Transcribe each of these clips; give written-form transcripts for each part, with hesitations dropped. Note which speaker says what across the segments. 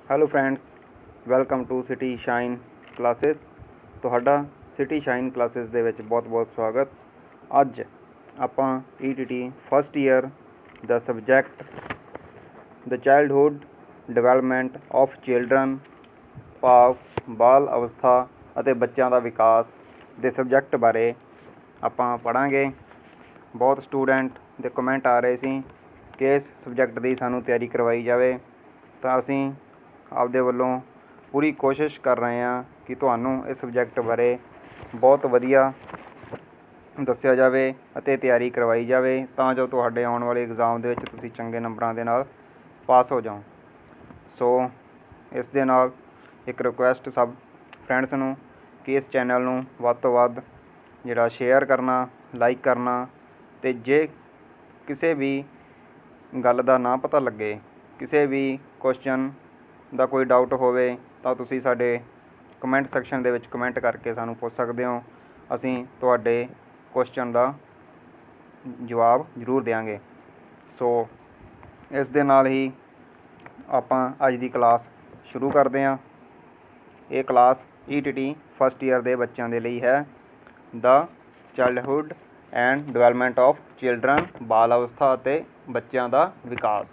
Speaker 1: Hello friends, welcome to City Shine Classes. ਤੁਹਾਡਾ City Shine Classes ਦੇ ਵਿੱਚ ਬਹੁਤ-ਬਹੁਤ ਸਵਾਗਤ। ਅੱਜ ਆਪਾਂ ETT ਫਸਟ ਈਅਰ ਦਾ subject the childhood development of children ਭਾਵ ਬਾਲ ਅਵਸਥਾ ਅਤੇ ਬੱਚਿਆਂ ਦਾ ਵਿਕਾਸ ਦੇ ਸਬਜੈਕਟ ਬਾਰੇ ਆਪਾਂ ਪੜ੍ਹਾਂਗੇ। ਬਹੁਤ ਸਟੂਡੈਂਟ ਦੇ ਕਮੈਂਟ ਆ ਰਹੇ ਸੀ ਕਿ ਇਸ ਸਬਜੈਕਟ ਦੀ ਸਾਨੂੰ ਤਿਆਰੀ ਕਰਵਾਈ ਜਾਵੇ, ਤਾਂ ਅਸੀਂ ਆਪਦੇ ਵੱਲੋਂ ਪੂਰੀ ਕੋਸ਼ਿਸ਼ ਕਰ ਰਹੇ ਹਾਂ ਕਿ ਤੁਹਾਨੂੰ ਇਸ ਸਬਜੈਕਟ ਬਾਰੇ ਬਹੁਤ ਵਧੀਆ ਦੱਸਿਆ ਜਾਵੇ ਅਤੇ ਤਿਆਰੀ ਕਰਵਾਈ ਜਾਵੇ, ਤਾਂ ਜੋ ਤੁਹਾਡੇ ਆਉਣ ਵਾਲੇ ਐਗਜ਼ਾਮ ਦੇ ਵਿੱਚ ਤੁਸੀਂ ਚੰਗੇ ਨੰਬਰਾਂ ਦੇ ਨਾਲ ਪਾਸ ਹੋ ਜਾਓ। ਸੋ ਇਸ ਦੇ ਨਾਲ ਇੱਕ ਰਿਕੁਐਸਟ ਸਭ ਫਰੈਂਡਸ ਨੂੰ ਕਿ ਇਸ ਚੈਨਲ ਨੂੰ ਵੱਧ ਤੋਂ ਵੱਧ ਜਿਹੜਾ ਸ਼ੇਅਰ ਕਰਨਾ, ਲਾਈਕ ਕਰਨਾ, ਅਤੇ ਜੇ ਕਿਸੇ ਵੀ ਗੱਲ ਦਾ ਨਾ ਪਤਾ ਲੱਗੇ, ਕਿਸੇ ਵੀ ਕੁਐਸਚਨ ਦਾ ਕੋਈ ਡਾਊਟ ਹੋਵੇ, ਤਾਂ ਤੁਸੀਂ ਸਾਡੇ ਕਮੈਂਟ ਸੈਕਸ਼ਨ ਦੇ ਵਿੱਚ ਕਮੈਂਟ ਕਰਕੇ ਸਾਨੂੰ ਪੁੱਛ ਸਕਦੇ ਹੋ। ਅਸੀਂ ਤੁਹਾਡੇ ਕੁਐਸਚਨ ਦਾ ਜਵਾਬ ਜ਼ਰੂਰ ਦਿਆਂਗੇ। ਸੋ ਇਸ ਦੇ ਨਾਲ ਹੀ ਆਪਾਂ ਅੱਜ ਦੀ ਕਲਾਸ ਸ਼ੁਰੂ ਕਰਦੇ ਹਾਂ। ਇਹ ਕਲਾਸ ETT ਫਸਟ ਈਅਰ ਦੇ ਬੱਚਿਆਂ ਦੇ ਲਈ ਹੈ। The childhood and development of children, ਬਾਲ ਅਵਸਥਾ ਅਤੇ ਬੱਚਿਆਂ ਦਾ ਵਿਕਾਸ।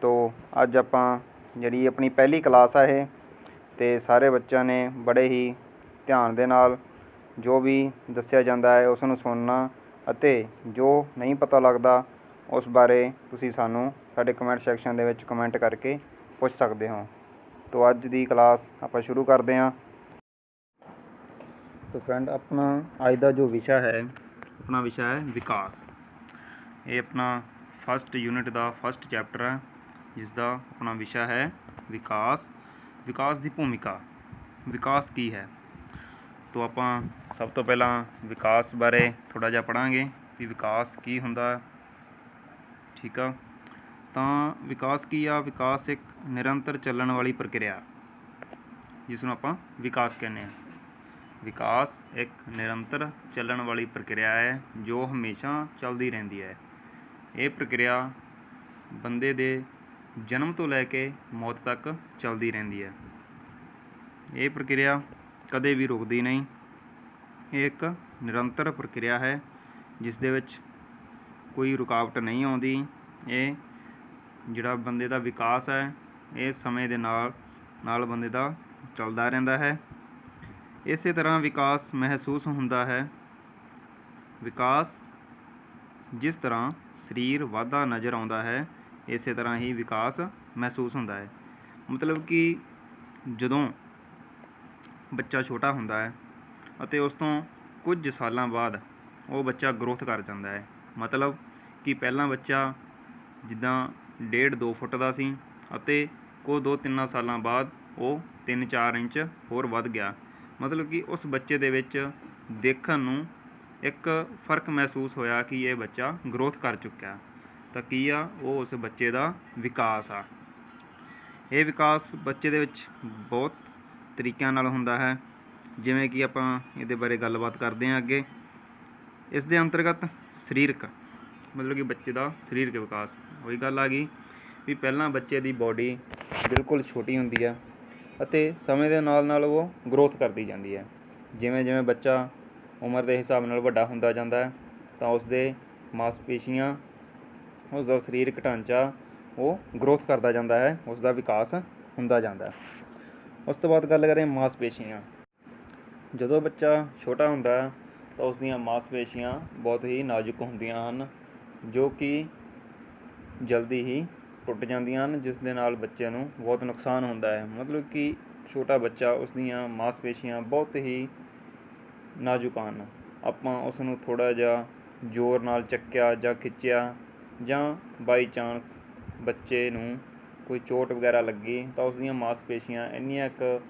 Speaker 1: ਤੋ ਅੱਜ ਆਪਾਂ ਜਿਹੜੀ ਆਪਣੀ ਪਹਿਲੀ ਕਲਾਸ ਆ ਇਹ, ਅਤੇ ਸਾਰੇ ਬੱਚਿਆਂ ਨੇ ਬੜੇ ਹੀ ਧਿਆਨ ਦੇ ਨਾਲ ਜੋ ਵੀ ਦੱਸਿਆ ਜਾਂਦਾ ਹੈ ਉਸ ਨੂੰ ਸੁਣਨਾ, ਅਤੇ ਜੋ ਨਹੀਂ ਪਤਾ ਲੱਗਦਾ ਉਸ ਬਾਰੇ ਤੁਸੀਂ ਸਾਨੂੰ ਸਾਡੇ ਕਮੈਂਟ ਸੈਕਸ਼ਨ ਦੇ ਵਿੱਚ ਕਮੈਂਟ ਕਰਕੇ ਪੁੱਛ ਸਕਦੇ ਹੋ। ਤੋ ਅੱਜ ਦੀ ਕਲਾਸ ਆਪਾਂ ਸ਼ੁਰੂ ਕਰਦੇ ਹਾਂ। ਤੋ ਫਰੈਂਡ, ਆਪਣਾ ਅੱਜ ਦਾ ਜੋ ਵਿਸ਼ਾ ਹੈ, ਆਪਣਾ ਵਿਸ਼ਾ ਹੈ ਵਿਕਾਸ। ਇਹ ਆਪਣਾ ਫਸਟ ਯੂਨਿਟ ਦਾ ਫਸਟ ਚੈਪਟਰ ਹੈ, ਜਿਸ ਦਾ ਆਪਣਾ ਵਿਸ਼ਾ ਹੈ ਵਿਕਾਸ। ਵਿਕਾਸ ਦੀ ਭੂਮਿਕਾ, ਵਿਕਾਸ ਕੀ ਹੈ। ਤੋ ਆਪਾਂ ਸਭ ਤੋਂ ਪਹਿਲਾਂ ਵਿਕਾਸ ਬਾਰੇ ਥੋੜ੍ਹਾ ਜਿਹਾ ਪੜ੍ਹਾਂਗੇ ਵੀ ਵਿਕਾਸ ਕੀ ਹੁੰਦਾ। ਠੀਕ ਆ, ਤਾਂ ਵਿਕਾਸ ਕੀ ਆ? ਵਿਕਾਸ ਇੱਕ ਨਿਰੰਤਰ ਚੱਲਣ ਵਾਲੀ ਪ੍ਰਕਿਰਿਆ, ਜਿਸ ਨੂੰ ਆਪਾਂ ਵਿਕਾਸ ਕਹਿੰਦੇ ਹਾਂ। ਵਿਕਾਸ ਇੱਕ ਨਿਰੰਤਰ ਚੱਲਣ ਵਾਲੀ ਪ੍ਰਕਿਰਿਆ ਹੈ ਜੋ ਹਮੇਸ਼ਾ ਚੱਲਦੀ ਰਹਿੰਦੀ ਹੈ। ਇਹ ਪ੍ਰਕਿਰਿਆ ਬੰਦੇ ਦੇ ਜਨਮ ਤੋਂ ਲੈ ਕੇ ਮੌਤ ਤੱਕ ਚੱਲਦੀ ਰਹਿੰਦੀ ਹੈ। ਇਹ ਪ੍ਰਕਿਰਿਆ ਕਦੇ ਵੀ ਰੁਕਦੀ ਨਹੀਂ। ਇਹ ਇੱਕ ਨਿਰੰਤਰ ਪ੍ਰਕਿਰਿਆ ਹੈ ਜਿਸ ਦੇ ਵਿੱਚ ਕੋਈ ਰੁਕਾਵਟ ਨਹੀਂ ਆਉਂਦੀ। ਇਹ ਜਿਹੜਾ ਬੰਦੇ ਦਾ ਵਿਕਾਸ ਹੈ, ਇਹ ਸਮੇਂ ਦੇ ਨਾਲ ਬੰਦੇ ਦਾ ਚੱਲਦਾ ਰਹਿੰਦਾ ਹੈ। ਇਸੇ ਤਰ੍ਹਾਂ ਵਿਕਾਸ ਮਹਿਸੂਸ ਹੁੰਦਾ ਹੈ। ਵਿਕਾਸ ਜਿਸ ਤਰ੍ਹਾਂ ਸਰੀਰ ਵੱਧਦਾ ਨਜ਼ਰ ਆਉਂਦਾ ਹੈ, ਇਸੇ ਤਰ੍ਹਾਂ ਹੀ ਵਿਕਾਸ ਮਹਿਸੂਸ ਹੁੰਦਾ ਹੈ। ਮਤਲਬ ਕਿ ਜਦੋਂ ਬੱਚਾ ਛੋਟਾ ਹੁੰਦਾ ਹੈ ਅਤੇ ਉਸ ਤੋਂ ਕੁਝ ਸਾਲਾਂ ਬਾਅਦ ਉਹ ਬੱਚਾ ਗਰੋਥ ਕਰ ਜਾਂਦਾ ਹੈ। ਮਤਲਬ ਕਿ ਪਹਿਲਾਂ ਬੱਚਾ ਜਿੱਦਾਂ 1.5-2 ਫੁੱਟ ਦਾ ਸੀ, ਅਤੇ ਕੁਝ 2-3 ਸਾਲਾਂ ਬਾਅਦ ਉਹ 3-4 ਇੰਚ ਹੋਰ ਵੱਧ ਗਿਆ। ਮਤਲਬ ਕਿ ਉਸ ਬੱਚੇ ਦੇ ਵਿੱਚ ਦੇਖਣ ਨੂੰ ਇੱਕ ਫਰਕ ਮਹਿਸੂਸ ਹੋਇਆ ਕਿ ਇਹ ਬੱਚਾ ਗਰੋਥ ਕਰ ਚੁੱਕਿਆ। ਤਾਂ ਕੀ ਆ? ਉਹ ਉਸ ਬੱਚੇ ਦਾ ਵਿਕਾਸ ਆ। ਇਹ ਵਿਕਾਸ ਬੱਚੇ ਦੇ ਵਿੱਚ ਬਹੁਤ ਤਰੀਕਿਆਂ ਨਾਲ ਹੁੰਦਾ ਹੈ, ਜਿਵੇਂ ਕਿ ਆਪਾਂ ਇਹਦੇ ਬਾਰੇ ਗੱਲਬਾਤ ਕਰਦੇ ਹਾਂ ਅੱਗੇ। ਇਸ ਦੇ ਅੰਤਰਗਤ ਸਰੀਰਕ, ਮਤਲਬ ਕਿ ਬੱਚੇ ਦਾ ਸਰੀਰਕ ਵਿਕਾਸ। ਉਹੀ ਗੱਲ ਆ ਗਈ ਵੀ ਪਹਿਲਾਂ ਬੱਚੇ ਦੀ ਬੋਡੀ ਬਿਲਕੁਲ ਛੋਟੀ ਹੁੰਦੀ ਆ, ਅਤੇ ਸਮੇਂ ਦੇ ਨਾਲ ਉਹ ਗਰੋਥ ਕਰਦੀ ਜਾਂਦੀ ਹੈ। ਜਿਵੇਂ ਜਿਵੇਂ ਬੱਚਾ ਉਮਰ ਦੇ ਹਿਸਾਬ ਨਾਲ ਵੱਡਾ ਹੁੰਦਾ ਜਾਂਦਾ ਹੈ, ਤਾਂ ਉਸਦੇ ਮਾਸਪੇਸ਼ੀਆਂ, ਉਸਦਾ ਸਰੀਰਕ ਢਾਂਚਾ ਉਹ ਗਰੋਥ ਕਰਦਾ ਜਾਂਦਾ ਹੈ, ਉਸਦਾ ਵਿਕਾਸ ਹੁੰਦਾ ਜਾਂਦਾ। ਉਸ ਤੋਂ ਬਾਅਦ ਗੱਲ ਕरें ਮਾਸਪੇਸ਼ੀਆਂ। ਜਦੋਂ ਬੱਚਾ ਛੋਟਾ ਹੁੰਦਾ ਤਾਂ ਉਸਦੀਆਂ ਮਾਸਪੇਸ਼ੀਆਂ ਬਹੁਤ ਹੀ ਨਾਜ਼ੁਕ ਹੁੰਦੀਆਂ ਹਨ, ਜੋ ਕਿ ਜਲਦੀ ਹੀ ਟੁੱਟ ਜਾਂਦੀਆਂ ਹਨ, ਜਿਸ ਦੇ ਨਾਲ ਬੱਚੇ ਨੂੰ ਬਹੁਤ ਨੁਕਸਾਨ ਹੁੰਦਾ ਹੈ। ਮਤਲਬ ਕਿ ਛੋਟਾ ਬੱਚਾ, ਉਸਦੀਆਂ ਮਾਸਪੇਸ਼ੀਆਂ ਬਹੁਤ ਹੀ ਨਾਜ਼ੁਕ ਹਨ। ਆਪਾਂ ਉਸ ਨੂੰ ਥੋੜ੍ਹਾ ਜਿਹਾ ਜ਼ੋਰ ਨਾਲ ਚੱਕਿਆ ਜਾਂ ਖਿੱਚਿਆ, ਜਾਂ ਬਾਈ ਚਾਂਸ ਬੱਚੇ ਨੂੰ ਕੋਈ ਚੋਟ ਵਗੈਰਾ ਲੱਗੀ, ਤਾਂ ਉਸਦੀਆਂ ਮਾਸਪੇਸ਼ੀਆਂ ਇੰਨੀਆਂ ਕੁ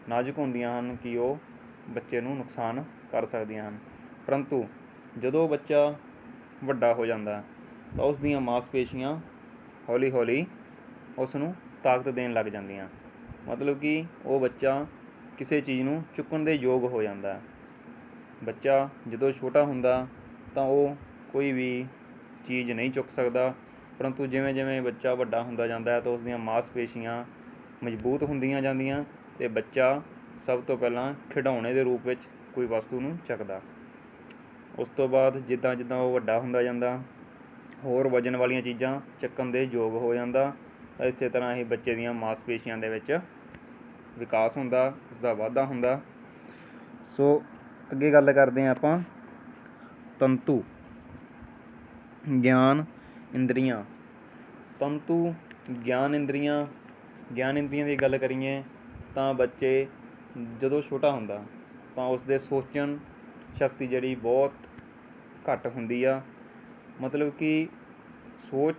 Speaker 1: ਨਾਜ਼ੁਕ ਹੁੰਦੀਆਂ ਹਨ ਕਿ ਉਹ ਬੱਚੇ ਨੂੰ ਨੁਕਸਾਨ ਕਰ ਸਕਦੀਆਂ ਹਨ। ਪਰੰਤੂ ਜਦੋਂ ਬੱਚਾ ਵੱਡਾ ਹੋ ਜਾਂਦਾ ਤਾਂ ਉਸ ਦੀਆਂ ਮਾਸਪੇਸ਼ੀਆਂ ਹੌਲੀ ਹੌਲੀ ਉਸ ਨੂੰ ਤਾਕਤ ਦੇਣ ਲੱਗ ਜਾਂਦੀਆਂ। ਮਤਲਬ ਕਿ ਉਹ ਬੱਚਾ ਕਿਸੇ ਚੀਜ਼ ਨੂੰ ਚੁੱਕਣ ਦੇ ਯੋਗ ਹੋ ਜਾਂਦਾ। ਬੱਚਾ ਜਦੋਂ ਛੋਟਾ ਹੁੰਦਾ ਤਾਂ ਉਹ ਕੋਈ ਵੀ ਚੀਜ਼ ਨਹੀਂ ਚੁੱਕ ਸਕਦਾ, ਪਰੰਤੂ ਜਿਵੇਂ ਜਿਵੇਂ ਬੱਚਾ ਵੱਡਾ ਹੁੰਦਾ ਜਾਂਦਾ ਹੈ ਤਾਂ ਉਸ ਦੀਆਂ ਮਾਸਪੇਸ਼ੀਆਂ ਮਜ਼ਬੂਤ ਹੁੰਦੀਆਂ ਜਾਂਦੀਆਂ ਤੇ ਬੱਚਾ ਸਭ ਤੋਂ ਪਹਿਲਾਂ ਖਿਡੌਣੇ ਦੇ ਰੂਪ ਵਿੱਚ ਕੋਈ ਵਸਤੂ ਨੂੰ ਚੱਕਦਾ। ਉਸ ਤੋਂ ਬਾਅਦ ਜਿੱਦਾਂ ਜਿੱਦਾਂ ਉਹ ਵੱਡਾ ਹੁੰਦਾ ਜਾਂਦਾ, ਹੋਰ ਵਜ਼ਨ ਵਾਲੀਆਂ ਚੀਜ਼ਾਂ ਚੱਕਣ ਦੇ ਯੋਗ ਹੋ ਜਾਂਦਾ। ਇਸੇ ਤਰ੍ਹਾਂ ਹੀ ਬੱਚੇ ਦੀਆਂ ਮਾਸਪੇਸ਼ੀਆਂ ਦੇ ਵਿੱਚ ਵਿਕਾਸ ਹੁੰਦਾ, ਉਸਦਾ ਵਾਧਾ ਹੁੰਦਾ। ਸੋ ਅੱਗੇ ਗੱਲ ਕਰਦੇ ਹਾਂ ਆਪਾਂ ਤੰਤੂ, ਗਿਆਨ ਇੰਦਰੀਆਂ। ਤੰਤੂ, ਗਿਆਨ ਇੰਦਰੀਆਂ ਦੀ ਗੱਲ ਕਰੀਏ ਤਾਂ ਬੱਚੇ ਜਦੋਂ ਛੋਟਾ ਹੁੰਦਾ ਤਾਂ ਉਸਦੇ ਸੋਚਣ ਸ਼ਕਤੀ ਜਿਹੜੀ ਬਹੁਤ ਘੱਟ ਹੁੰਦੀ ਆ। ਮਤਲਬ ਕਿ ਸੋਚ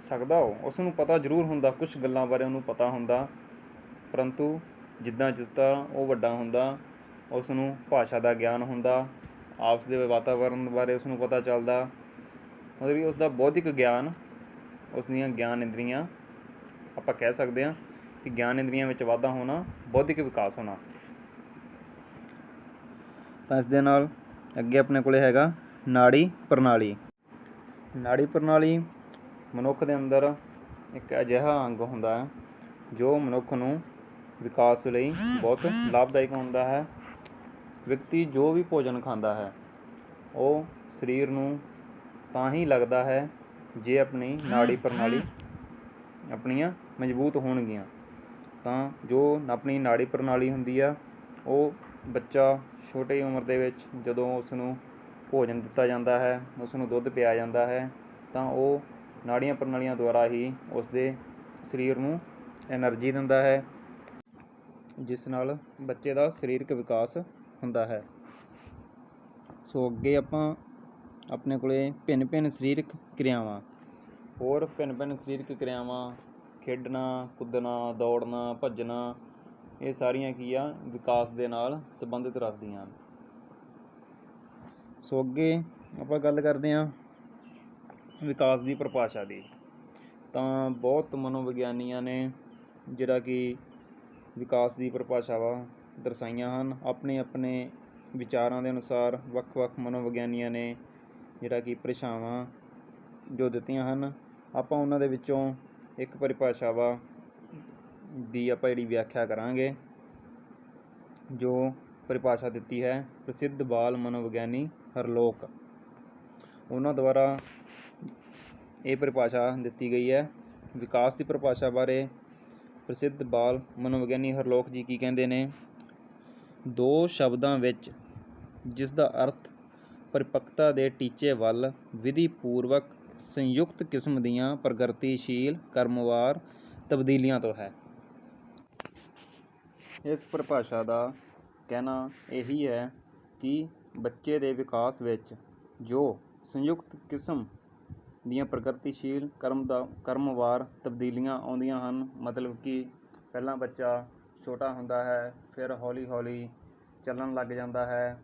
Speaker 1: ਸਕਦਾ ਉਸ ਨੂੰ ਪਤਾ ਜ਼ਰੂਰ ਹੁੰਦਾ, ਕੁਛ ਗੱਲਾਂ ਬਾਰੇ ਉਹਨੂੰ ਪਤਾ ਹੁੰਦਾ, ਪਰੰਤੂ ਜਿੱਦਾਂ ਉਹ ਵੱਡਾ ਹੁੰਦਾ ਉਸ ਨੂੰ ਭਾਸ਼ਾ ਦਾ ਗਿਆਨ ਹੁੰਦਾ, ਆਪਸ ਦੇ ਵਾਤਾਵਰਨ ਬਾਰੇ ਉਸ ਨੂੰ ਪਤਾ ਚੱਲਦਾ। ਮਤਲਬ ਕਿ ਉਸਦਾ ਬੌਧਿਕ ਗਿਆਨ, ਉਸ ਦੀਆਂ ਗਿਆਨ ਇੰਦਰੀਆਂ, ਆਪਾਂ ਕਹਿ ਸਕਦੇ ਹਾਂ ਕਿ ਗਿਆਨ ਇੰਦਰੀਆਂ ਵਿੱਚ ਵਾਧਾ ਹੋਣਾ, ਬੌਧਿਕ ਵਿਕਾਸ ਹੋਣਾ। ਤਾਂ ਇਸ ਦੇ ਨਾਲ ਅੱਗੇ ਆਪਣੇ ਕੋਲ ਹੈਗਾ ਨਾੜੀ ਪ੍ਰਣਾਲੀ। ਨਾੜੀ ਪ੍ਰਣਾਲੀ ਮਨੁੱਖ ਦੇ ਅੰਦਰ ਇੱਕ ਅਜਿਹਾ ਅੰਗ ਹੁੰਦਾ ਹੈ ਜੋ ਮਨੁੱਖ ਨੂੰ ਵਿਕਾਸ ਲਈ ਬਹੁਤ ਲਾਭਦਾਇਕ ਹੁੰਦਾ ਹੈ। ਵਿਅਕਤੀ ਜੋ ਵੀ ਭੋਜਨ ਖਾਂਦਾ ਹੈ ਉਹ ਸਰੀਰ ਨੂੰ ਤਾਂ ਹੀ ਲੱਗਦਾ ਹੈ ਜੇ ਆਪਣੀ ਨਾੜੀ ਪ੍ਰਣਾਲੀ ਆਪਣੀਆਂ ਮਜ਼ਬੂਤ ਹੋਣਗੀਆਂ। ਤਾਂ ਜੋ ਆਪਣੀ ਨਾੜੀ ਪ੍ਰਣਾਲੀ ਹੁੰਦੀ ਆ, ਉਹ ਬੱਚਾ ਛੋਟੀ ਉਮਰ ਦੇ ਵਿੱਚ ਜਦੋਂ ਉਸ ਨੂੰ ਭੋਜਨ ਦਿੱਤਾ ਜਾਂਦਾ ਹੈ, ਉਸ ਨੂੰ ਦੁੱਧ ਪਿਆਇਆ ਜਾਂਦਾ ਹੈ, ਤਾਂ ਉਹ ਨਾੜੀਆਂ ਪ੍ਰਣਾਲੀਆਂ ਦੁਆਰਾ ਹੀ ਉਸਦੇ ਸਰੀਰ ਨੂੰ ਐਨਰਜੀ ਦਿੰਦਾ ਹੈ, ਜਿਸ ਨਾਲ ਬੱਚੇ ਦਾ ਸਰੀਰਕ ਵਿਕਾਸ ਹੁੰਦਾ ਹੈ। ਸੋ ਅੱਗੇ ਆਪਾਂ ਆਪਣੇ ਕੋਲੇ ਭਿੰਨ ਭਿੰਨ ਸਰੀਰਕ ਕਿਰਿਆਵਾਂ, ਹੋਰ ਭਿੰਨ ਭਿੰਨ ਸਰੀਰਕ ਕਿਰਿਆਵਾਂ, ਖੇਡਣਾ, ਕੁੱਦਣਾ, ਦੌੜਨਾ, ਭੱਜਣਾ, ਇਹ ਸਾਰੀਆਂ ਕੀ ਆ, ਵਿਕਾਸ ਦੇ ਨਾਲ ਸੰਬੰਧਿਤ ਰੱਖਦੀਆਂ ਹਨ। ਸੋ ਅੱਗੇ ਆਪਾਂ ਗੱਲ ਕਰਦੇ ਹਾਂ ਵਿਕਾਸ ਦੀ ਪਰਿਭਾਸ਼ਾ ਦੀ। ਤਾਂ ਬਹੁਤ ਮਨੋਵਿਗਿਆਨੀਆਂ ਨੇ ਜਿਹੜਾ ਕਿ ਵਿਕਾਸ ਦੀ ਪਰਿਭਾਸ਼ਾਵਾਂ ਦਰਸਾਈਆਂ ਹਨ। ਆਪਣੇ ਆਪਣੇ ਵਿਚਾਰਾਂ ਦੇ ਅਨੁਸਾਰ ਵੱਖ ਵੱਖ ਮਨੋਵਿਗਿਆਨੀਆਂ ਨੇ ਜਿਹੜਾ ਕਿ ਭਾਸ਼ਾਵਾਂ ਜੋ ਦਿੱਤੀਆਂ ਹਨ। ਆਪਾਂ ਉਹਨਾਂ ਦੇ ਵਿੱਚੋਂ ਇੱਕ ਪਰਿਭਾਸ਼ਾਵਾਂ ਦੀ ਆਪਾਂ ਜਿਹੜੀ ਵਿਆਖਿਆ ਕਰਾਂਗੇ, ਜੋ ਪਰਿਭਾਸ਼ਾ ਦਿੱਤੀ ਹੈ ਪ੍ਰਸਿੱਧ ਬਾਲ ਮਨੋਵਿਗਿਆਨੀ ਹਰਲੋਕ, ਉਹਨਾਂ ਦੁਆਰਾ ਇਹ ਪਰਿਭਾਸ਼ਾ ਦਿੱਤੀ ਗਈ ਹੈ। ਵਿਕਾਸ ਦੀ ਪਰਿਭਾਸ਼ਾ ਬਾਰੇ ਪ੍ਰਸਿੱਧ ਬਾਲ ਮਨੋਵਿਗਿਆਨੀ ਹਰਲੋਕ ਜੀ ਕੀ ਕਹਿੰਦੇ ਨੇ? ਦੋ ਸ਼ਬਦਾਂ ਵਿੱਚ ਜਿਸ ਦਾ ਅਰਥ ਪਰਿਪੱਕਤਾ ਦੇ ਟੀਚੇ ਵੱਲ ਵਿਧੀ ਪੂਰਵਕ ਸੰਯੁਕਤ ਕਿਸਮ ਦੀਆਂ ਪ੍ਰਗਤੀਸ਼ੀਲ ਕਰਮਵਾਰ ਤਬਦੀਲੀਆਂ ਤੋਂ ਹੈ। ਇਸ ਪਰਿਭਾਸ਼ਾ ਦਾ ਕਹਿਣਾ ਇਹੀ ਹੈ ਕਿ ਬੱਚੇ ਦੇ ਵਿਕਾਸ ਵਿੱਚ ਜੋ ਸੰਯੁਕਤ ਕਿਸਮ ਦੀਆਂ ਪ੍ਰਗਤੀਸ਼ੀਲ ਕਰਮਵਾਰ ਤਬਦੀਲੀਆਂ ਆਉਂਦੀਆਂ ਹਨ, ਮਤਲਬ ਕਿ ਪਹਿਲਾਂ ਬੱਚਾ ਛੋਟਾ ਹੁੰਦਾ ਹੈ, ਫਿਰ ਹੌਲੀ ਹੌਲੀ ਚੱਲਣ ਲੱਗ ਜਾਂਦਾ ਹੈ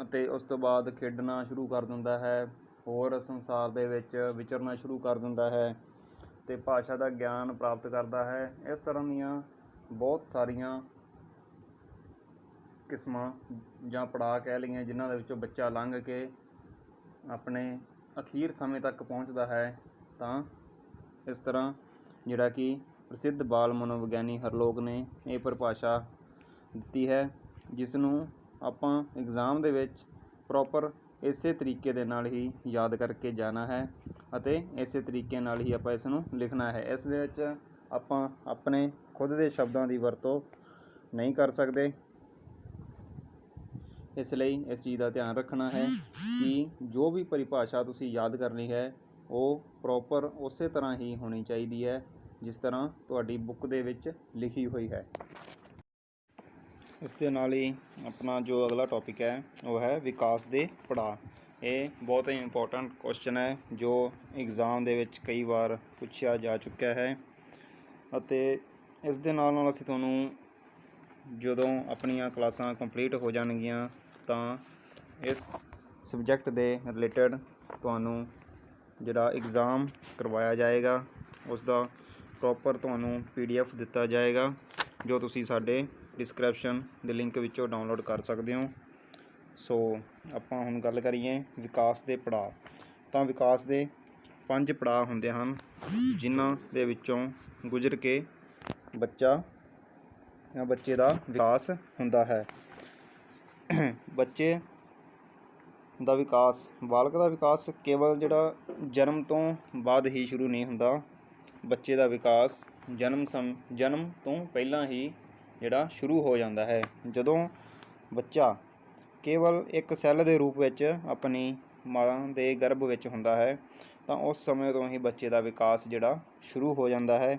Speaker 1: ਅਤੇ ਉਸ ਤੋਂ ਬਾਅਦ ਖੇਡਣਾ ਸ਼ੁਰੂ ਕਰ ਦਿੰਦਾ ਹੈ, ਹੋਰ ਸੰਸਾਰ ਦੇ ਵਿੱਚ ਵਿਚਰਨਾ ਸ਼ੁਰੂ ਕਰ ਦਿੰਦਾ ਹੈ ਅਤੇ ਭਾਸ਼ਾ ਦਾ ਗਿਆਨ ਪ੍ਰਾਪਤ ਕਰਦਾ ਹੈ। ਇਸ ਤਰ੍ਹਾਂ ਦੀਆਂ ਬਹੁਤ ਸਾਰੀਆਂ ਕਿਸਮਾਂ ਜਾਂ ਪੜਾਅ ਕਹਿ ਲਈਏ ਜਿਨ੍ਹਾਂ ਦੇ ਵਿੱਚੋਂ ਬੱਚਾ ਲੰਘ ਕੇ ਆਪਣੇ ਅਖੀਰ ਸਮੇਂ ਤੱਕ ਪਹੁੰਚਦਾ ਹੈ। ਤਾਂ ਇਸ ਤਰ੍ਹਾਂ ਜਿਹੜਾ ਕਿ ਪ੍ਰਸਿੱਧ ਬਾਲ ਮਨੋਵਿਗਿਆਨੀ ਹਰਲੋਕ ਨੇ ਇਹ ਪਰਿਭਾਸ਼ਾ ਦਿੱਤੀ ਹੈ, ਜਿਸ ਨੂੰ ਆਪਾਂ ਐਗਜ਼ਾਮ ਦੇ ਵਿੱਚ ਪ੍ਰੋਪਰ ਇਸੇ ਤਰੀਕੇ ਦੇ ਨਾਲ ਹੀ ਯਾਦ ਕਰਕੇ ਜਾਣਾ ਹੈ ਅਤੇ ਇਸੇ ਤਰੀਕੇ ਨਾਲ ਹੀ ਆਪਾਂ ਇਸ ਨੂੰ ਲਿਖਣਾ ਹੈ। ਇਸ ਦੇ ਵਿੱਚ ਆਪਾਂ ਆਪਣੇ ਖੁਦ ਦੇ ਸ਼ਬਦਾਂ ਦੀ ਵਰਤੋਂ ਨਹੀਂ ਕਰ ਸਕਦੇ, ਇਸ ਲਈ ਇਸ ਚੀਜ਼ ਦਾ ਧਿਆਨ ਰੱਖਣਾ ਹੈ ਕਿ ਜੋ ਵੀ ਪਰਿਭਾਸ਼ਾ ਤੁਸੀਂ ਯਾਦ ਕਰਨੀ ਹੈ ਉਹ ਪ੍ਰੋਪਰ ਉਸੇ ਤਰ੍ਹਾਂ ਹੀ ਹੋਣੀ ਚਾਹੀਦੀ ਹੈ ਜਿਸ ਤਰ੍ਹਾਂ ਤੁਹਾਡੀ ਬੁੱਕ ਦੇ ਵਿੱਚ ਲਿਖੀ ਹੋਈ ਹੈ। ਇਸ ਦੇ ਨਾਲ ਹੀ ਆਪਣਾ ਜੋ ਅਗਲਾ ਟੌਪਿਕ ਹੈ ਉਹ ਹੈ ਵਿਕਾਸ ਦੇ ਪੜਾਅ। ਇਹ ਬਹੁਤ ਹੀ ਇੰਪੋਰਟੈਂਟ ਕੁਐਸਚਨ ਹੈ ਜੋ ਐਗਜ਼ਾਮ ਦੇ ਵਿੱਚ ਕਈ ਵਾਰ ਪੁੱਛਿਆ ਜਾ ਚੁੱਕਿਆ ਹੈ ਅਤੇ ਇਸ ਦੇ ਨਾਲ ਨਾਲ ਅਸੀਂ ਤੁਹਾਨੂੰ ਜਦੋਂ ਆਪਣੀਆਂ ਕਲਾਸਾਂ ਕੰਪਲੀਟ ਹੋ ਜਾਣਗੀਆਂ ਤਾਂ ਇਸ ਸਬਜੈਕਟ ਦੇ ਰਿਲੇਟਡ ਤੁਹਾਨੂੰ ਜਿਹੜਾ ਐਗਜ਼ਾਮ ਕਰਵਾਇਆ ਜਾਏਗਾ ਉਸ ਦਾ ਪ੍ਰੋਪਰ ਤੁਹਾਨੂੰ PDF ਦਿੱਤਾ ਜਾਏਗਾ, ਜੋ ਤੁਸੀਂ ਸਾਡੇ ਡਿਸਕ੍ਰਿਪਸ਼ਨ ਦੇ ਲਿੰਕ ਵਿੱਚੋਂ ਡਾਊਨਲੋਡ ਕਰ ਸਕਦੇ ਹੋ। ਸੋ ਆਪਾਂ ਹੁਣ ਗੱਲ ਕਰੀਏ ਵਿਕਾਸ ਦੇ ਪੜਾਅ। ਤਾਂ ਵਿਕਾਸ ਦੇ 5 ਪੜਾਅ ਹੁੰਦੇ ਹਨ, ਜਿਨ੍ਹਾਂ ਦੇ ਵਿੱਚੋਂ ਗੁਜ਼ਰ ਕੇ ਬੱਚਾ ਜਾਂ ਬੱਚੇ ਦਾ ਵਿਕਾਸ ਹੁੰਦਾ ਹੈ। ਬੱਚੇ ਦਾ ਵਿਕਾਸ, ਬਾਲਕ ਦਾ ਵਿਕਾਸ ਕੇਵਲ ਜਿਹੜਾ ਜਨਮ ਤੋਂ ਬਾਅਦ ਹੀ ਸ਼ੁਰੂ ਨਹੀਂ ਹੁੰਦਾ। ਬੱਚੇ ਦਾ ਵਿਕਾਸ ਜਨਮ ਤੋਂ ਪਹਿਲਾਂ ਹੀ ਜਿਹੜਾ ਸ਼ੁਰੂ ਹੋ ਜਾਂਦਾ ਹੈ। ਜਦੋਂ ਬੱਚਾ ਕੇਵਲ ਇੱਕ ਸੈੱਲ ਦੇ ਰੂਪ ਵਿੱਚ ਆਪਣੀ ਮਾਂ ਦੇ ਗਰਭ ਵਿੱਚ ਹੁੰਦਾ ਹੈ ਤਾਂ ਉਸ ਸਮੇਂ ਤੋਂ ਹੀ ਬੱਚੇ ਦਾ ਵਿਕਾਸ ਜਿਹੜਾ ਸ਼ੁਰੂ ਹੋ ਜਾਂਦਾ ਹੈ।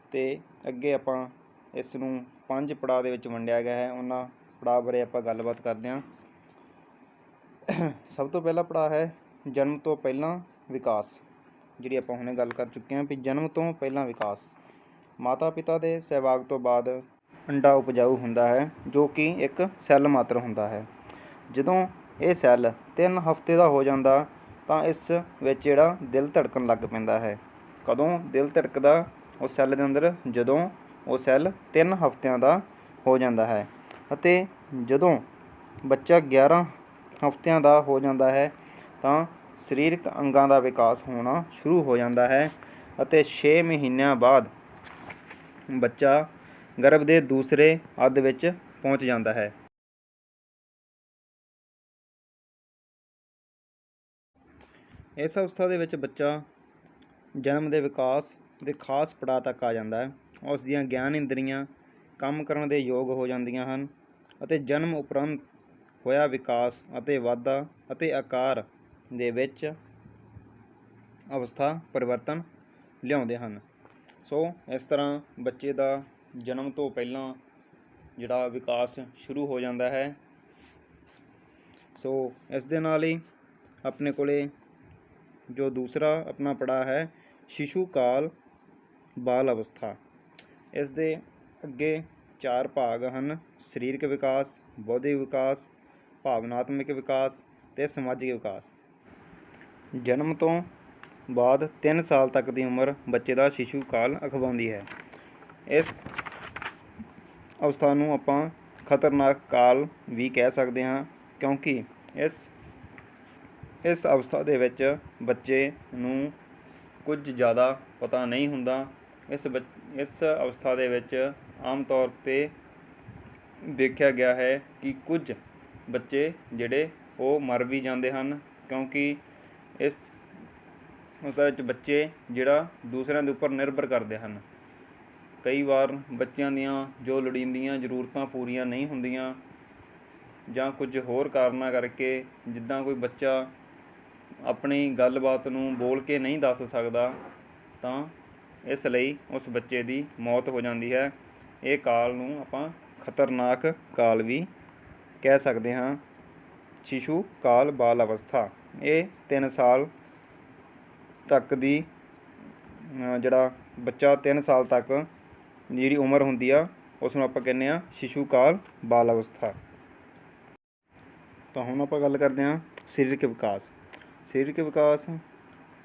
Speaker 1: ਅਤੇ ਅੱਗੇ ਆਪਾਂ ਇਸ ਨੂੰ 5 ਪੜਾਅ ਦੇ ਵਿੱਚ ਵੰਡਿਆ ਗਿਆ ਹੈ। ਉਹਨਾਂ ਪੜਾਅ ਬਾਰੇ ਆਪਾਂ ਗੱਲਬਾਤ ਕਰਦੇ ਹਾਂ। ਸਭ ਤੋਂ ਪਹਿਲਾ ਪੜਾਅ ਹੈ ਜਨਮ ਤੋਂ ਪਹਿਲਾਂ ਵਿਕਾਸ, ਜਿਹੜੀ ਆਪਾਂ ਹੁਣੇ ਗੱਲ ਕਰ ਚੁੱਕੇ ਹਾਂ ਵੀ ਜਨਮ ਤੋਂ ਪਹਿਲਾਂ ਵਿਕਾਸ। ਮਾਤਾ ਪਿਤਾ ਦੇ ਸਹਿਵਾਗ ਤੋਂ ਬਾਅਦ ਅੰਡਾ ਉਪਜਾਊ ਹੁੰਦਾ ਹੈ, ਜੋ ਕਿ ਇੱਕ ਸੈੱਲ ਮਾਤਰ ਹੁੰਦਾ ਹੈ। ਜਦੋਂ ਇਹ ਸੈੱਲ 3 ਹਫ਼ਤੇ ਦਾ ਹੋ ਜਾਂਦਾ ਤਾਂ ਇਸ ਵਿੱਚ ਜਿਹੜਾ ਦਿਲ ਧੜਕਣ ਲੱਗ ਪੈਂਦਾ ਹੈ। ਕਦੋਂ ਦਿਲ ਧੜਕਦਾ ਉਸ ਸੈੱਲ ਦੇ ਅੰਦਰ? ਜਦੋਂ ਉਹ ਸੈੱਲ 3 ਹਫ਼ਤਿਆਂ ਦਾ ਹੋ ਜਾਂਦਾ ਹੈ। ਅਤੇ ਜਦੋਂ ਬੱਚਾ 11 ਹਫ਼ਤਿਆਂ ਦਾ ਹੋ ਜਾਂਦਾ ਹੈ ਤਾਂ ਸਰੀਰਕ ਅੰਗਾਂ ਦਾ ਵਿਕਾਸ ਹੋਣਾ ਸ਼ੁਰੂ ਹੋ ਜਾਂਦਾ ਹੈ ਅਤੇ 6 ਮਹੀਨਿਆਂ ਬਾਅਦ ਬੱਚਾ ਗਰਭ ਦੇ ਦੂਸਰੇ ਅੱਧ ਵਿੱਚ ਪਹੁੰਚ ਜਾਂਦਾ ਹੈ। ਇਸ ਅਵਸਥਾ ਦੇ ਵਿੱਚ ਬੱਚਾ ਜਨਮ ਦੇ ਵਿਕਾਸ ਦੇ ਖਾਸ ਪੜਾਅ ਤੱਕ ਆ ਜਾਂਦਾ ਹੈ। ਉਸ ਦੀਆਂ ਗਿਆਨ ਇੰਦਰੀਆਂ ਕੰਮ ਕਰਨ ਦੇ ਯੋਗ ਹੋ ਜਾਂਦੀਆਂ ਹਨ ਅਤੇ ਜਨਮ ਉਪਰੰਤ ਹੋਇਆ ਵਿਕਾਸ ਅਤੇ ਵਾਧਾ ਅਤੇ ਆਕਾਰ ਦੇ ਵਿੱਚ ਅਵਸਥਾ ਪਰਿਵਰਤਨ ਲਿਆਉਂਦੇ ਹਨ। ਸੋ ਇਸ ਤਰ੍ਹਾਂ ਬੱਚੇ ਦਾ ਜਨਮ ਤੋਂ ਪਹਿਲਾਂ ਜਿਹੜਾ ਵਿਕਾਸ ਸ਼ੁਰੂ ਹੋ ਜਾਂਦਾ ਹੈ। ਸੋ ਇਸ ਦੇ ਨਾਲ ਹੀ ਆਪਣੇ ਕੋਲੇ ਜੋ ਦੂਸਰਾ ਆਪਣਾ ਪੜਾਅ ਹੈ ਸ਼ਿਸ਼ੂ ਕਾਲ ਬਾਲ ਅਵਸਥਾ। ਇਸ ਦੇ ਅੱਗੇ 4 ਭਾਗ ਹਨ: ਸਰੀਰਕ ਵਿਕਾਸ, ਬੌਧਿਕ ਵਿਕਾਸ, ਭਾਵਨਾਤਮਕ ਵਿਕਾਸ ਅਤੇ ਸਮਾਜਿਕ ਵਿਕਾਸ। ਜਨਮ ਤੋਂ ਬਾਅਦ 3 ਸਾਲ ਤੱਕ ਦੀ ਉਮਰ ਬੱਚੇ ਦਾ ਸ਼ਿਸ਼ੂ ਕਾਲ ਅਖਵਾਉਂਦੀ ਹੈ। ਇਸ ਅਵਸਥਾ ਨੂੰ ਆਪਾਂ ਖਤਰਨਾਕ ਕਾਲ ਵੀ ਕਹਿ ਸਕਦੇ ਹਾਂ, ਕਿਉਂਕਿ ਇਸ ਅਵਸਥਾ ਦੇ ਵਿੱਚ ਬੱਚੇ ਨੂੰ ਕੁਝ ਜ਼ਿਆਦਾ ਪਤਾ ਨਹੀਂ ਹੁੰਦਾ। ਇਸ ਅਵਸਥਾ ਦੇ ਵਿੱਚ ਆਮ ਤੌਰ 'ਤੇ ਦੇਖਿਆ ਗਿਆ ਹੈ ਕਿ ਕੁਝ ਬੱਚੇ ਜਿਹੜੇ ਉਹ ਮਰ ਵੀ ਜਾਂਦੇ ਹਨ, ਕਿਉਂਕਿ ਇਸ ਅਵਸਥਾ ਵਿੱਚ ਬੱਚੇ ਜਿਹੜਾ ਦੂਸਰਿਆਂ ਦੇ ਉੱਪਰ ਨਿਰਭਰ ਕਰਦੇ ਹਨ। ਕਈ ਵਾਰ ਬੱਚਿਆਂ ਦੀਆਂ ਜੋ ਲੋੜੀਂਦੀਆਂ ਜ਼ਰੂਰਤਾਂ ਪੂਰੀਆਂ ਨਹੀਂ ਹੁੰਦੀਆਂ ਜਾਂ ਕੁਝ ਹੋਰ ਕਾਰਨਾਂ ਕਰਕੇ, ਜਿੱਦਾਂ ਕੋਈ ਬੱਚਾ ਆਪਣੀ ਗੱਲਬਾਤ ਨੂੰ ਬੋਲ ਕੇ ਨਹੀਂ ਦੱਸ ਸਕਦਾ ਤਾਂ ਇਸ ਲਈ ਉਸ ਬੱਚੇ ਦੀ ਮੌਤ ਹੋ ਜਾਂਦੀ ਹੈ। ਇਹ ਕਾਲ ਨੂੰ ਆਪਾਂ ਖਤਰਨਾਕ ਕਾਲ ਵੀ ਕਹਿ ਸਕਦੇ ਹਾਂ। ਸ਼ਿਸ਼ੂ ਕਾਲ ਬਾਲ ਅਵਸਥਾ ਇਹ 3 ਸਾਲ ਤੱਕ ਦੀ ਜਿਹੜਾ ਬੱਚਾ 3 ਸਾਲ ਤੱਕ ਜਿਹੜੀ ਉਮਰ ਹੁੰਦੀ ਆ ਉਸ ਨੂੰ ਆਪਾਂ ਕਹਿੰਦੇ ਹਾਂ ਸ਼ਿਸ਼ੂ ਕਾਲ ਬਾਲ ਅਵਸਥਾ। ਤਾਂ ਹੁਣ ਆਪਾਂ ਗੱਲ ਕਰਦੇ ਹਾਂ ਸਰੀਰਕ ਵਿਕਾਸ। ਸਰੀਰਕ ਵਿਕਾਸ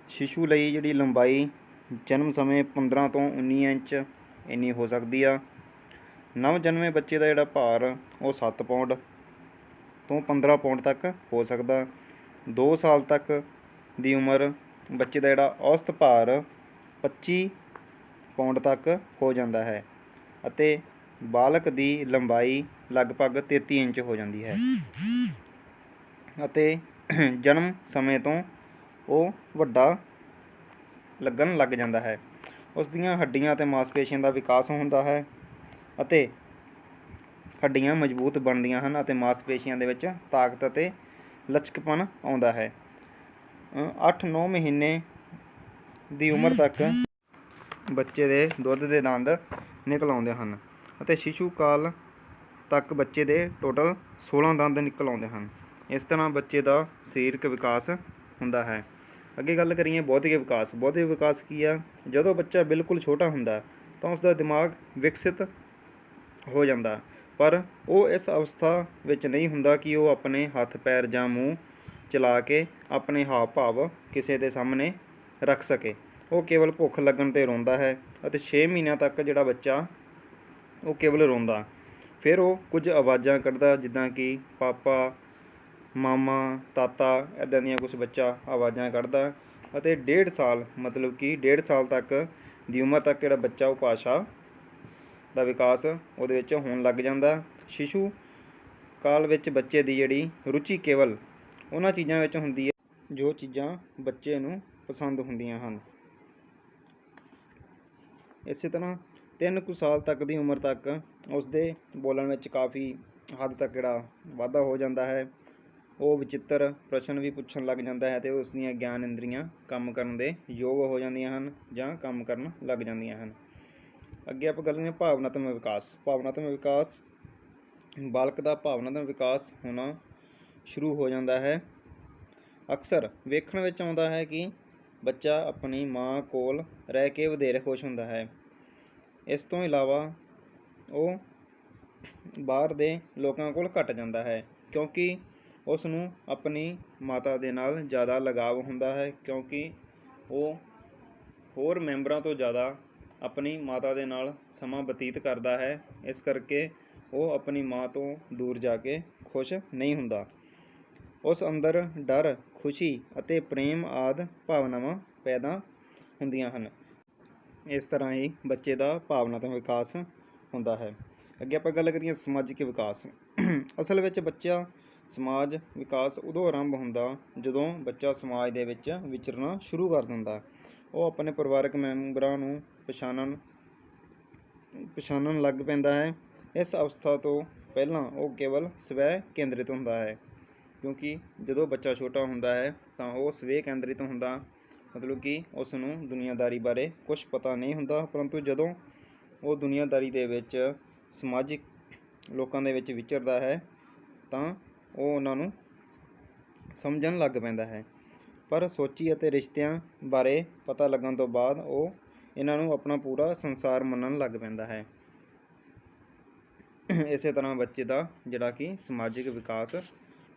Speaker 1: ਸ਼ਿਸ਼ੂ ਲਈ ਜਿਹੜੀ ਲੰਬਾਈ ਜਨਮ ਸਮੇਂ 15 ਤੋਂ 19 ਇੰਚ ਇੰਨੀ ਹੋ ਸਕਦੀ ਆ। ਨਵ ਜਨਮੇ ਬੱਚੇ ਦਾ ਜਿਹੜਾ ਭਾਰ ਉਹ 7 ਪੌਂਡ ਤੋਂ 15 ਪੌਂਡ ਤੱਕ ਹੋ ਸਕਦਾ। 2 ਸਾਲ ਤੱਕ ਦੀ ਉਮਰ ਬੱਚੇ ਦਾ ਜਿਹੜਾ ਔਸਤ ਭਾਰ 25 ਪੌਂਡ ਤੱਕ ਹੋ ਜਾਂਦਾ ਹੈ ਅਤੇ ਬਾਲਕ ਦੀ ਲੰਬਾਈ ਲਗਭਗ 33 ਇੰਚ ਹੋ ਜਾਂਦੀ ਹੈ ਅਤੇ ਜਨਮ ਸਮੇਂ ਤੋਂ ਉਹ ਵੱਡਾ ਲੱਗਣ ਲੱਗ ਜਾਂਦਾ ਹੈ। ਉਸ ਦੀਆਂ ਹੱਡੀਆਂ ਅਤੇ ਮਾਸਪੇਸ਼ੀਆਂ ਦਾ ਵਿਕਾਸ ਹੁੰਦਾ ਹੈ ਅਤੇ ਹੱਡੀਆਂ ਮਜ਼ਬੂਤ ਬਣਦੀਆਂ ਹਨ ਅਤੇ ਮਾਸਪੇਸ਼ੀਆਂ ਦੇ ਵਿੱਚ ਤਾਕਤ ਅਤੇ ਲਚਕਪਣ ਆਉਂਦਾ ਹੈ। 8-9 ਮਹੀਨੇ ਦੀ ਉਮਰ ਤੱਕ ਬੱਚੇ ਦੇ ਦੁੱਧ ਦੇ ਦੰਦ ਨਿਕਲ ਆਉਂਦੇ ਹਨ ਅਤੇ ਸ਼ਿਸ਼ੂ ਕਾਲ ਤੱਕ ਬੱਚੇ ਦੇ ਟੋਟਲ 16 ਦੰਦ ਨਿਕਲ ਆਉਂਦੇ ਹਨ। ਇਸ ਤਰ੍ਹਾਂ ਬੱਚੇ ਦਾ ਸਰੀਰਕ ਵਿਕਾਸ ਹੁੰਦਾ ਹੈ। ਅੱਗੇ ਗੱਲ ਕਰੀਏ ਬੌਧਿਕ ਵਿਕਾਸ। ਬੌਧਿਕ ਵਿਕਾਸ ਕੀ ਆ? ਜਦੋਂ ਬੱਚਾ ਬਿਲਕੁਲ ਛੋਟਾ ਹੁੰਦਾ ਤਾਂ ਉਸ ਦਾ ਦਿਮਾਗ ਵਿਕਸਿਤ ਹੋ ਜਾਂਦਾ, ਪਰ ਉਹ ਇਸ ਅਵਸਥਾ ਵਿੱਚ ਨਹੀਂ ਹੁੰਦਾ ਕਿ ਉਹ ਆਪਣੇ ਹੱਥ ਪੈਰ ਜਾਂ ਮੂੰਹ ਚਲਾ ਕੇ ਆਪਣੇ ਹਾਵ ਭਾਵ ਕਿਸੇ ਦੇ ਸਾਹਮਣੇ ਰੱਖ ਸਕੇ। ਉਹ ਕੇਵਲ ਭੁੱਖ ਲੱਗਣ 'ਤੇ ਰੋਂਦਾ ਹੈ ਅਤੇ 6 ਮਹੀਨਿਆਂ ਤੱਕ ਜਿਹੜਾ ਬੱਚਾ ਉਹ ਕੇਵਲ ਰੋਂਦਾ। ਫਿਰ ਉਹ ਕੁਝ ਆਵਾਜ਼ਾਂ ਕੱਢਦਾ, ਜਿੱਦਾਂ ਕਿ ਪਾਪਾ, ਮਾਮਾ, ਤਾਤਾ, ਇੱਦਾਂ ਦੀਆਂ ਕੁਛ ਬੱਚਾ ਆਵਾਜ਼ਾਂ ਕੱਢਦਾ ਅਤੇ 1.5 ਸਾਲ ਮਤਲਬ ਕਿ 1.5 ਸਾਲ ਤੱਕ ਦੀ ਉਮਰ ਤੱਕ ਜਿਹੜਾ ਬੱਚਾ ਉਹ ਭਾਸ਼ਾ ਦਾ ਵਿਕਾਸ ਉਹਦੇ ਵਿੱਚ ਹੋਣ ਲੱਗ ਜਾਂਦਾ। ਸ਼ਿਸ਼ੂ ਕਾਲ ਵਿੱਚ ਬੱਚੇ ਦੀ ਜਿਹੜੀ ਰੁਚੀ ਕੇਵਲ ਉਹਨਾਂ ਚੀਜ਼ਾਂ ਵਿੱਚ ਹੁੰਦੀ ਹੈ ਜੋ ਚੀਜ਼ਾਂ ਬੱਚੇ ਨੂੰ ਪਸੰਦ ਹੁੰਦੀਆਂ ਹਨ। ਇਸੇ ਤਰ੍ਹਾਂ 3 ਕੁ ਸਾਲ ਤੱਕ ਦੀ ਉਮਰ ਤੱਕ ਉਸਦੇ ਬੋਲਣ ਵਿੱਚ ਕਾਫੀ ਹੱਦ ਤੱਕ ਜਿਹੜਾ ਵਾਧਾ ਹੋ ਜਾਂਦਾ ਹੈ। ਉਹ ਵਿਚਿੱਤਰ ਪ੍ਰਸ਼ਨ ਵੀ ਪੁੱਛਣ ਲੱਗ ਜਾਂਦਾ ਹੈ ਅਤੇ ਉਸ ਦੀਆਂ ਗਿਆਨ ਇੰਦਰੀਆਂ ਕੰਮ ਕਰਨ ਦੇ ਯੋਗ ਹੋ ਜਾਂਦੀਆਂ ਹਨ ਜਾਂ ਕੰਮ ਕਰਨ ਲੱਗ ਜਾਂਦੀਆਂ ਹਨ। ਅੱਗੇ ਆਪਾਂ ਗੱਲ ਕਰੀਏ ਭਾਵਨਾਤਮਕ ਵਿਕਾਸ। ਭਾਵਨਾਤਮਕ ਵਿਕਾਸ ਬਾਲਕ ਦਾ ਭਾਵਨਾਤਮਕ ਵਿਕਾਸ ਹੋਣਾ ਸ਼ੁਰੂ ਹੋ ਜਾਂਦਾ ਹੈ। ਅਕਸਰ ਵੇਖਣ ਵਿੱਚ ਆਉਂਦਾ ਹੈ ਕਿ ਬੱਚਾ ਆਪਣੀ ਮਾਂ ਕੋਲ ਰਹਿ ਕੇ ਵਧੇਰੇ ਖੁਸ਼ ਹੁੰਦਾ ਹੈ। ਇਸ ਤੋਂ ਇਲਾਵਾ ਉਹ ਬਾਹਰ ਦੇ ਲੋਕਾਂ ਕੋਲ ਘੱਟ ਜਾਂਦਾ ਹੈ ਕਿਉਂਕਿ ਉਸ ਨੂੰ ਆਪਣੀ ਮਾਤਾ ਦੇ ਨਾਲ ਜ਼ਿਆਦਾ ਲਗਾਵ ਹੁੰਦਾ ਹੈ, ਕਿਉਂਕਿ ਉਹ ਹੋਰ ਮੈਂਬਰਾਂ ਤੋਂ ਜ਼ਿਆਦਾ ਆਪਣੀ ਮਾਤਾ ਦੇ ਨਾਲ ਸਮਾਂ ਬਤੀਤ ਕਰਦਾ ਹੈ। ਇਸ ਕਰਕੇ ਉਹ ਆਪਣੀ ਮਾਂ ਤੋਂ ਦੂਰ ਜਾ ਕੇ ਖੁਸ਼ ਨਹੀਂ ਹੁੰਦਾ। ਉਸ ਅੰਦਰ ਡਰ, ਖੁਸ਼ੀ ਅਤੇ ਪ੍ਰੇਮ ਆਦਿ ਭਾਵਨਾਵਾਂ ਪੈਦਾ ਹੁੰਦੀਆਂ ਹਨ। ਇਸ ਤਰ੍ਹਾਂ ਹੀ ਬੱਚੇ ਦਾ ਭਾਵਨਾਤਮਕ ਵਿਕਾਸ ਹੁੰਦਾ ਹੈ। ਅੱਗੇ ਆਪਾਂ ਗੱਲ ਕਰੀਏ ਸਮਾਜਿਕ ਵਿਕਾਸ। ਅਸਲ ਵਿੱਚ ਬੱਚਾ ਸਮਾਜ ਵਿਕਾਸ ਉਦੋਂ ਆਰੰਭ ਹੁੰਦਾ ਜਦੋਂ ਬੱਚਾ ਸਮਾਜ ਦੇ ਵਿੱਚ ਵਿਚਰਨਾ ਸ਼ੁਰੂ ਕਰ ਦਿੰਦਾ। ਉਹ ਆਪਣੇ ਪਰਿਵਾਰਕ ਮੈਂਬਰਾਂ ਨੂੰ ਪਛਾਣਨ ਲੱਗ ਪੈਂਦਾ ਹੈ। ਇਸ ਅਵਸਥਾ ਤੋਂ ਪਹਿਲਾਂ ਉਹ ਕੇਵਲ ਸਵੈ ਕੇਂਦਰਿਤ ਹੁੰਦਾ ਹੈ, ਕਿਉਂਕਿ ਜਦੋਂ ਬੱਚਾ ਛੋਟਾ ਹੁੰਦਾ ਹੈ ਤਾਂ ਉਹ ਸਵੈ ਕੇਂਦਰਿਤ ਹੁੰਦਾ, ਮਤਲਬ ਕਿ ਉਸ ਨੂੰ ਦੁਨੀਆਦਾਰੀ ਬਾਰੇ ਕੁਛ ਪਤਾ ਨਹੀਂ ਹੁੰਦਾ। ਪਰੰਤੂ ਜਦੋਂ ਉਹ ਦੁਨੀਆਦਾਰੀ ਦੇ ਵਿੱਚ ਸਮਾਜਿਕ ਲੋਕਾਂ ਦੇ ਵਿੱਚ ਵਿਚਰਦਾ ਹੈ ਤਾਂ ਉਹ ਉਹਨਾਂ ਨੂੰ ਸਮਝਣ ਲੱਗ ਪੈਂਦਾ ਹੈ। ਪਰ ਸੋਚੀ ਅਤੇ ਰਿਸ਼ਤਿਆਂ ਬਾਰੇ ਪਤਾ ਲੱਗਣ ਤੋਂ ਬਾਅਦ ਉਹ ਇਹਨਾਂ ਨੂੰ ਆਪਣਾ ਪੂਰਾ ਸੰਸਾਰ ਮੰਨਣ ਲੱਗ ਪੈਂਦਾ ਹੈ। ਇਸੇ ਤਰ੍ਹਾਂ ਬੱਚੇ ਦਾ ਜਿਹੜਾ ਕਿ ਸਮਾਜਿਕ ਵਿਕਾਸ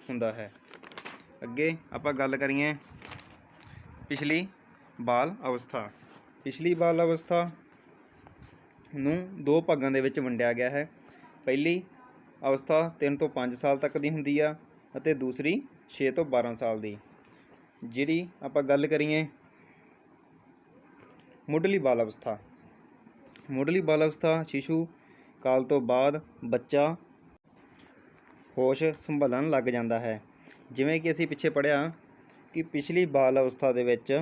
Speaker 1: ਹੁੰਦਾ ਹੈ। ਅੱਗੇ ਆਪਾਂ ਗੱਲ ਕਰੀਏ ਪਿਛਲੀ ਬਾਲ ਅਵਸਥਾ। ਪਿਛਲੀ ਬਾਲ ਅਵਸਥਾ ਨੂੰ 2 ਭਾਗਾਂ ਦੇ ਵਿੱਚ ਵੰਡਿਆ ਗਿਆ ਹੈ। ਪਹਿਲੀ ਅਵਸਥਾ 3 ਤੋਂ 5 ਸਾਲ ਤੱਕ ਦੀ ਹੁੰਦੀ ਆ ਅਤੇ ਦੂਸਰੀ 6 ਤੋਂ 12 ਸਾਲ ਦੀ। ਜਿਹੜੀ ਆਪਾਂ ਗੱਲ ਕਰੀਏ ਮੁੱਢਲੀ ਬਾਲ ਅਵਸਥਾ। ਮੁੱਢਲੀ ਬਾਲ ਅਵਸਥਾ ਸ਼ਿਸ਼ੂ ਕਾਲ ਤੋਂ ਬਾਅਦ ਬੱਚਾ ਹੋਸ਼ ਸੰਭਾਲਣ ਲੱਗ ਜਾਂਦਾ ਹੈ। ਜਿਵੇਂ ਕਿ ਅਸੀਂ ਪਿੱਛੇ ਪੜ੍ਹਿਆ ਕਿ ਪਿਛਲੀ ਬਾਲ ਅਵਸਥਾ ਦੇ ਵਿੱਚ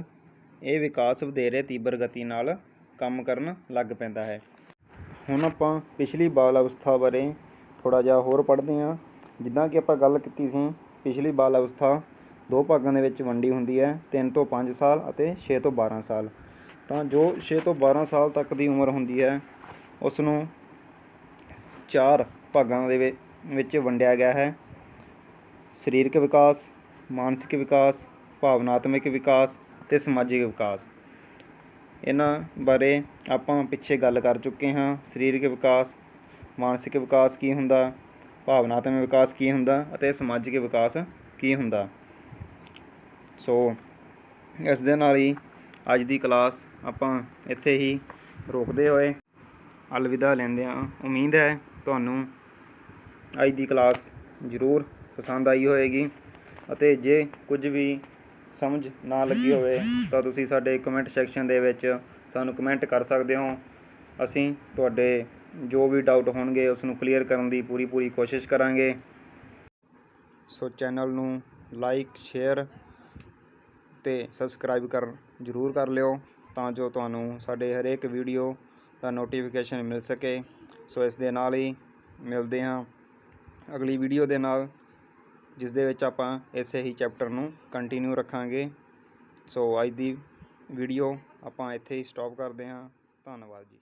Speaker 1: ਇਹ ਵਿਕਾਸ ਵਧੇਰੇ ਤੀਬਰ ਗਤੀ ਨਾਲ ਕੰਮ ਕਰਨ ਲੱਗ ਪੈਂਦਾ ਹੈ। ਹੁਣ ਆਪਾਂ ਪਿਛਲੀ ਬਾਲ ਅਵਸਥਾ ਬਾਰੇ ਥੋੜ੍ਹਾ ਜਿਹਾ ਹੋਰ ਪੜ੍ਹਦੇ ਹਾਂ। ਜਿੱਦਾਂ ਕਿ ਆਪਾਂ ਗੱਲ ਕੀਤੀ ਸੀ, ਪਿਛਲੀ ਬਾਲ ਅਵਸਥਾ 2 ਭਾਗਾਂ ਦੇ ਵਿੱਚ ਵੰਡੀ ਹੁੰਦੀ ਹੈ, 3 ਤੋਂ 5 ਸਾਲ ਅਤੇ 6 ਤੋਂ 12 ਸਾਲ। ਤਾਂ ਜੋ 6 ਤੋਂ 12 ਸਾਲ ਤੱਕ ਦੀ ਉਮਰ ਹੁੰਦੀ ਹੈ ਉਸ ਨੂੰ 4 ਭਾਗਾਂ ਦੇ ਵਿੱਚ ਵੰਡਿਆ ਗਿਆ ਹੈ। ਸਰੀਰਕ ਵਿਕਾਸ, ਮਾਨਸਿਕ ਵਿਕਾਸ, ਭਾਵਨਾਤਮਕ ਵਿਕਾਸ ਅਤੇ ਸਮਾਜਿਕ ਵਿਕਾਸ। ਇਹਨਾਂ ਬਾਰੇ ਆਪਾਂ ਪਿੱਛੇ ਗੱਲ ਕਰ ਚੁੱਕੇ ਹਾਂ। ਸਰੀਰਕ ਵਿਕਾਸ, ਮਾਨਸਿਕ ਵਿਕਾਸ ਕੀ ਹੁੰਦਾ, ਭਾਵਨਾਤਮਕ ਵਿਕਾਸ ਕੀ ਹੁੰਦਾ ਅਤੇ ਸਮਾਜਿਕ ਵਿਕਾਸ ਕੀ ਹੁੰਦਾ। ਸੋ ਇਸ ਦੇ ਨਾਲ ਹੀ ਅੱਜ ਦੀ ਕਲਾਸ ਆਪਾਂ ਇੱਥੇ ਹੀ ਰੋਕਦੇ ਹੋਏ ਅਲਵਿਦਾ ਲੈਂਦੇ ਹਾਂ। ਉਮੀਦ ਹੈ ਤੁਹਾਨੂੰ ਅੱਜ ਦੀ ਕਲਾਸ ਜ਼ਰੂਰ ਪਸੰਦ ਆਈ ਹੋਵੇਗੀ ਅਤੇ ਜੇ ਕੁਝ ਵੀ ਸਮਝ ਨਾ ਲੱਗੀ ਹੋਵੇ ਤਾਂ ਤੁਸੀਂ ਸਾਡੇ ਕਮੈਂਟ ਸੈਕਸ਼ਨ ਦੇ ਵਿੱਚ ਸਾਨੂੰ ਕਮੈਂਟ ਕਰ ਸਕਦੇ ਹੋ। ਅਸੀਂ ਤੁਹਾਡੇ ਜੋ ਵੀ ਡਾਊਟ ਹੋਣਗੇ ਉਸ ਨੂੰ ਕਲੀਅਰ ਕਰਨ ਦੀ ਪੂਰੀ ਕੋਸ਼ਿਸ਼ ਕਰਾਂਗੇ। ਸੋ ਚੈਨਲ ਨੂੰ ਲਾਈਕ, ਸ਼ੇਅਰ ਅਤੇ ਸਬਸਕ੍ਰਾਈਬ ਜ਼ਰੂਰ ਕਰ ਲਿਓ ਤਾਂ ਜੋ ਤੁਹਾਨੂੰ ਸਾਡੇ ਹਰੇਕ ਵੀਡੀਓ ਦਾ ਨੋਟੀਫਿਕੇਸ਼ਨ ਮਿਲ ਸਕੇ। ਸੋ ਇਸ ਦੇ ਨਾਲ ਹੀ ਮਿਲਦੇ ਹਾਂ ਅਗਲੀ ਵੀਡੀਓ ਦੇ ਨਾਲ, ਜਿਸ ਦੇ ਵਿੱਚ ਆਪਾਂ ਇਸੇ ਹੀ ਚੈਪਟਰ ਨੂੰ ਕੰਟੀਨਿਊ ਰੱਖਾਂਗੇ। ਸੋ ਅੱਜ ਦੀ ਵੀਡੀਓ ਆਪਾਂ ਇੱਥੇ ਹੀ ਸਟਾਪ ਕਰਦੇ ਹਾਂ। ਧੰਨਵਾਦ ਜੀ।